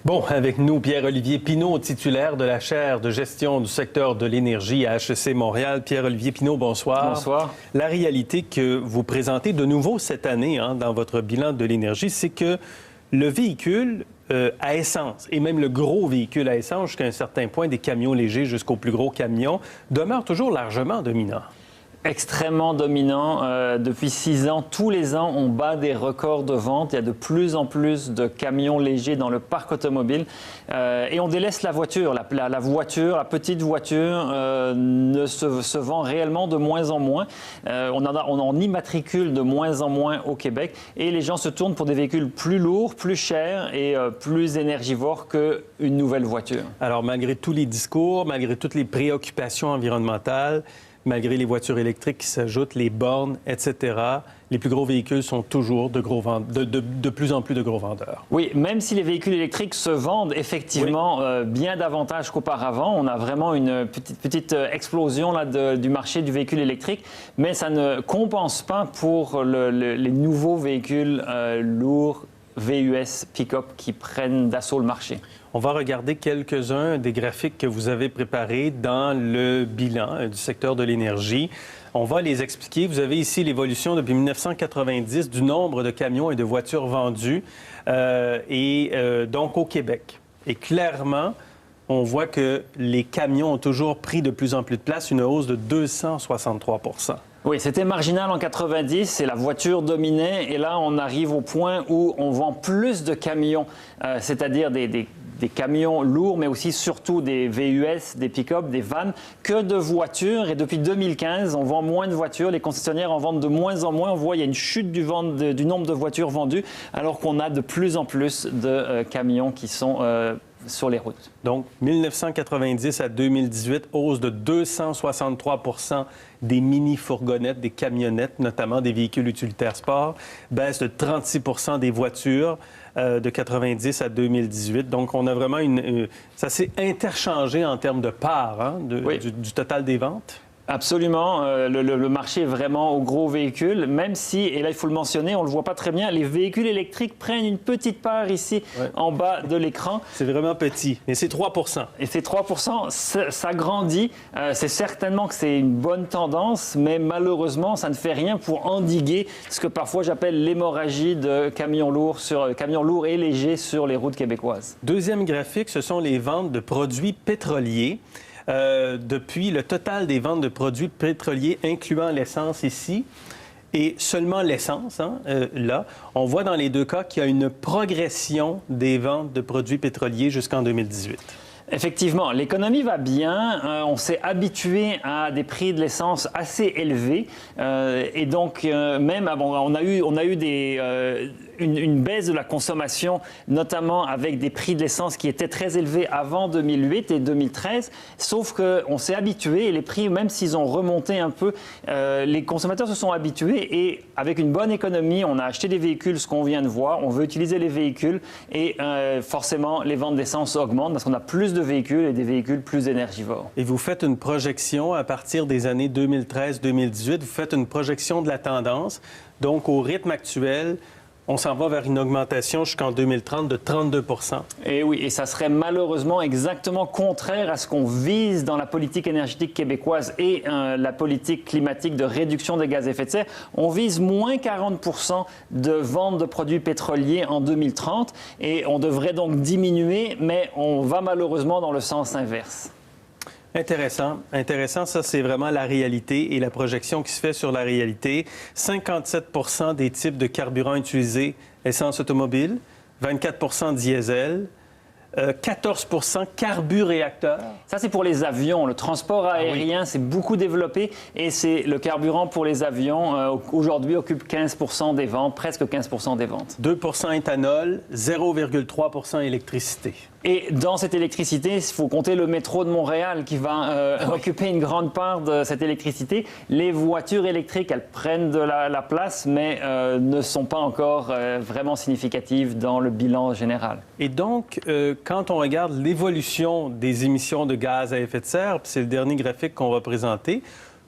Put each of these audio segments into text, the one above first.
Bon, avec nous, Pierre-Olivier Pinault, titulaire de la chaire de gestion du secteur de l'énergie à HEC Montréal. Pierre-Olivier Pinault, bonsoir. Bonsoir. La réalité que vous présentez de nouveau cette année dans votre bilan de l'énergie, c'est que le véhicule à essence, et même le gros véhicule à essence jusqu'à un certain point, des camions légers jusqu'aux plus gros camions, demeure toujours largement dominant. Extrêmement dominant. Depuis 6 ans, tous les ans, on bat des records de vente. Il y a de plus en plus de camions légers dans le parc automobile. Et on délaisse la voiture. La voiture, la petite voiture, ne se vend réellement de moins en moins. On en immatricule de moins en moins au Québec. Et les gens se tournent pour des véhicules plus lourds, plus chers et plus énergivores qu'une nouvelle voiture. Alors, malgré tous les discours, malgré toutes les préoccupations environnementales, malgré les voitures électriques qui s'ajoutent, les bornes, etc., les plus gros véhicules sont toujours de plus en plus de gros vendeurs. Oui, même si les véhicules électriques se vendent effectivement bien davantage qu'auparavant, on a vraiment une petite explosion là, du marché du véhicule électrique, mais ça ne compense pas pour les nouveaux véhicules lourds, VUS, pick-up qui prennent d'assaut le marché. On va regarder quelques-uns des graphiques que vous avez préparés dans le bilan du secteur de l'énergie. On va les expliquer. Vous avez ici l'évolution depuis 1990 du nombre de camions et de voitures vendus, donc au Québec. Et clairement, on voit que les camions ont toujours pris de plus en plus de place, une hausse de 263 %. Oui, c'était marginal en 90 et la voiture dominait. Et là, on arrive au point où on vend plus de camions, c'est-à-dire des camions lourds, mais aussi surtout des VUS, des pick-up, des vannes, que de voitures. Et depuis 2015, on vend moins de voitures. Les concessionnaires en vendent de moins en moins. On voit qu'il y a une chute du nombre de voitures vendues, alors qu'on a de plus en plus de camions qui sont sur les routes. Donc, 1990 à 2018, hausse de 263 % des mini-fourgonnettes, des camionnettes, notamment des véhicules utilitaires sport, baisse de 36 % des voitures de 90 à 2018. Donc, on a vraiment ça s'est interchangé en termes de part du total des ventes. Absolument. Le marché est vraiment au gros véhicule, même si, et là il faut le mentionner, on ne le voit pas très bien, les véhicules électriques prennent une petite part ici en bas de l'écran. C'est vraiment petit, mais c'est 3 %. Et ces 3 % ça grandit. C'est certainement que c'est une bonne tendance, mais malheureusement, ça ne fait rien pour endiguer ce que parfois j'appelle l'hémorragie de camions lourds et légers sur les routes québécoises. Deuxième graphique, ce sont les ventes de produits pétroliers. Depuis le total des ventes de produits pétroliers, incluant l'essence ici, et seulement l'essence, là, on voit dans les deux cas qu'il y a une progression des ventes de produits pétroliers jusqu'en 2018. Effectivement, l'économie va bien. On s'est habitué à des prix de l'essence assez élevés. Et donc, même, on a eu une baisse de la consommation, notamment avec des prix de l'essence qui étaient très élevés avant 2008 et 2013. Sauf qu'on s'est habitué et les prix, même s'ils ont remonté un peu, les consommateurs se sont habitués et avec une bonne économie, on a acheté des véhicules, ce qu'on vient de voir. On veut utiliser les véhicules et forcément, les ventes d'essence augmentent parce qu'on a plus de véhicules et des véhicules plus énergivores. Et vous faites une projection à partir des années 2013-2018, vous faites une projection de la tendance. Donc, au rythme actuel, on s'en va vers une augmentation jusqu'en 2030 de 32 %. Et oui, et ça serait malheureusement exactement contraire à ce qu'on vise dans la politique énergétique québécoise et la politique climatique de réduction des gaz à effet de serre. On vise moins 40 % de vente de produits pétroliers en 2030 et on devrait donc diminuer, mais on va malheureusement dans le sens inverse. Intéressant. Intéressant. Ça, c'est vraiment la réalité et la projection qui se fait sur la réalité. 57 % des types de carburants utilisés, essence automobile, 24 % diesel, 14 % carburéacteurs. Ça, c'est pour les avions. Le transport aérien, c'est beaucoup développé et c'est le carburant pour les avions. Aujourd'hui, occupe 15 % des ventes, presque 15 % des ventes. 2 % éthanol, 0,3 % électricité. Et dans cette électricité, il faut compter le métro de Montréal qui va occuper une grande part de cette électricité. Les voitures électriques, elles prennent de la place, mais ne sont pas encore vraiment significatives dans le bilan général. Et donc, quand on regarde l'évolution des émissions de gaz à effet de serre, puis c'est le dernier graphique qu'on va présenter,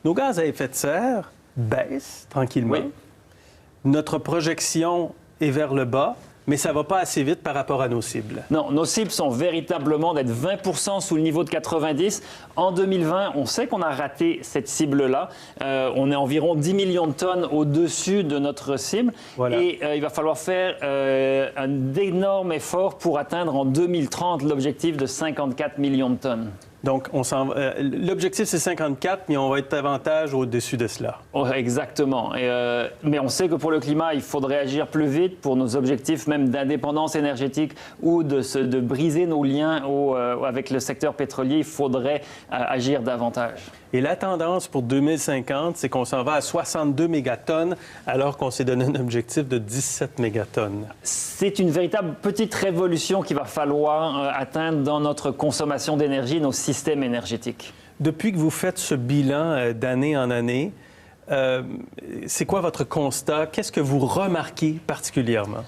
nos gaz à effet de serre baissent tranquillement. Oui. Notre projection est vers le bas, mais ça ne va pas assez vite par rapport à nos cibles. Non, nos cibles sont véritablement d'être 20% sous le niveau de 90. En 2020, on sait qu'on a raté cette cible-là. On est environ 10 millions de tonnes au-dessus de notre cible. Voilà. Et il va falloir faire un énorme effort pour atteindre en 2030 l'objectif de 54 millions de tonnes. Donc, l'objectif, c'est 54, mais on va être davantage au-dessus de cela. Oh, exactement. Mais on sait que pour le climat, il faudrait agir plus vite pour nos objectifs même d'indépendance énergétique ou de briser nos liens avec le secteur pétrolier. Il faudrait agir davantage. Et la tendance pour 2050, c'est qu'on s'en va à 62 mégatonnes, alors qu'on s'est donné un objectif de 17 mégatonnes. C'est une véritable petite révolution qu'il va falloir atteindre dans notre consommation d'énergie, nos systèmes énergétiques. Depuis que vous faites ce bilan d'année en année, c'est quoi votre constat? Qu'est-ce que vous remarquez particulièrement?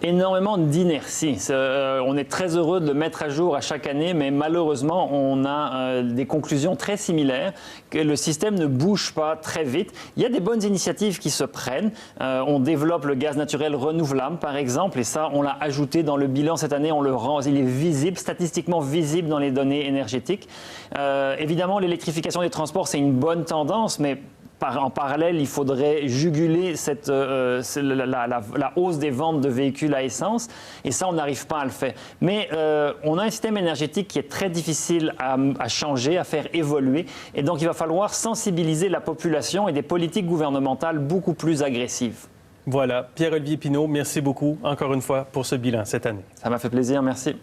Énormément d'inertie. On est très heureux de le mettre à jour à chaque année, mais malheureusement, on a des conclusions très similaires, que le système ne bouge pas très vite. Il y a des bonnes initiatives qui se prennent. On développe le gaz naturel renouvelable, par exemple, et ça, on l'a ajouté dans le bilan cette année. On le rend, il est visible, statistiquement visible dans les données énergétiques. Évidemment, l'électrification des transports, c'est une bonne tendance, mais en parallèle, il faudrait juguler la hausse des ventes de véhicules à essence, et ça, on n'arrive pas à le faire. Mais on a un système énergétique qui est très difficile à changer, à faire évoluer, et donc il va falloir sensibiliser la population et des politiques gouvernementales beaucoup plus agressives. Voilà. Pierre-Olivier Pinault, merci beaucoup encore une fois pour ce bilan cette année. Ça m'a fait plaisir, merci.